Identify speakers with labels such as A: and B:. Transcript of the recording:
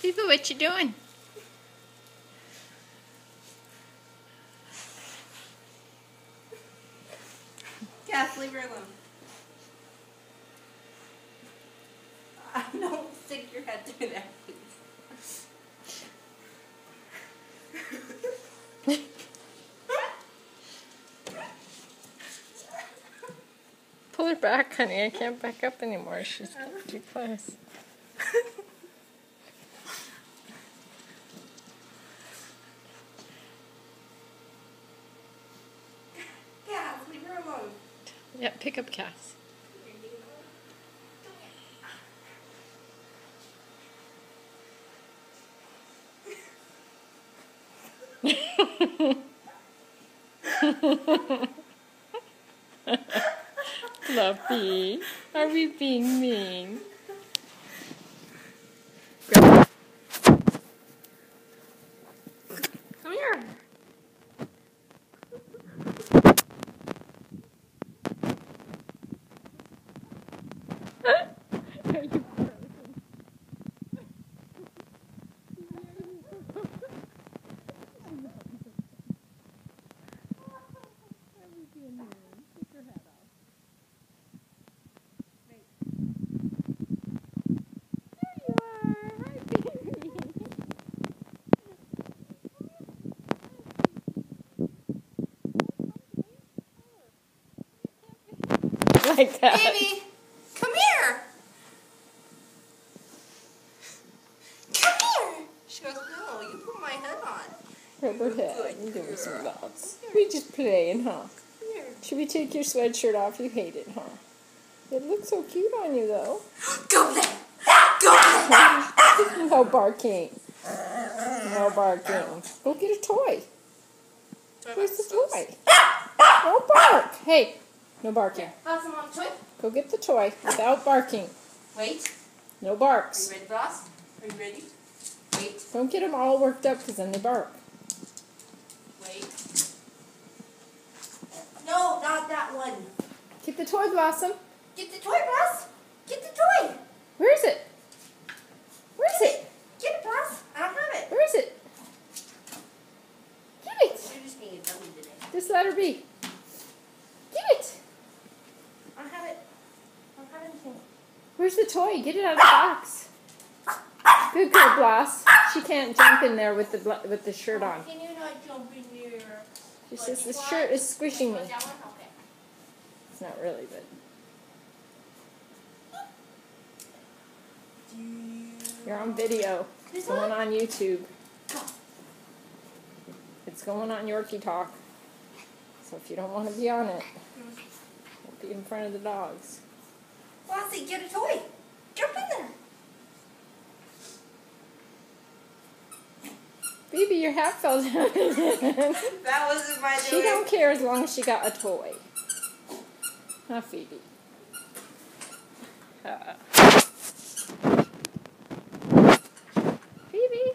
A: Phoebe, what you doing?
B: Cass, leave her alone. Don't stick your head through there, please.
A: Pull her back, honey. I can't back up anymore. She's too close.
B: Cass, leave her alone.
A: Yeah, pick up Cass. Fluffy, are we being mean? Come here. Are you like that?
B: Baby, come here. Come here. She goes, no, you put my head on.
A: Rub her head and give her some loves. We just playing, huh?
B: Here.
A: Should we take your sweatshirt off? You hate it, huh? It looks so cute on you, though.
B: Go play. Go play.
A: No barking. No barking. Go get a toy. Where's the toy? Don't bark. Hey, no barking.
B: Have some on toy.
A: Go get the toy without barking.
B: Wait.
A: No
B: Are you
A: barks.
B: ready, boss? Are you ready? Wait.
A: Don't get them all worked up because then they bark.
B: Wait. No, not that one.
A: Get the toy, Blossom.
B: Get the toy, boss. Get the toy.
A: Where is it? Where is it?
B: Get it, boss. I don't have it.
A: Where is it? Get it.
B: You're just being a dummy today.
A: Just let her be. Get it.
B: I don't have it. I don't have anything.
A: Where's the toy? Get it out of the box. Good girl, Bloss. She can't jump in there with the shirt on.
B: Can you not jump in there?
A: She says the shirt is squishing me.
B: That one? Okay.
A: It's not really, but you're on video. It's going on YouTube. It's going on Yorkie Talk. So if you don't want to be on it, don't be in front of the dogs.
B: Lassie, get a toy. Jump in there.
A: Phoebe, your hat fell down.
B: That wasn't my
A: She don't care as long as she got a toy. Huh, Phoebe? Phoebe?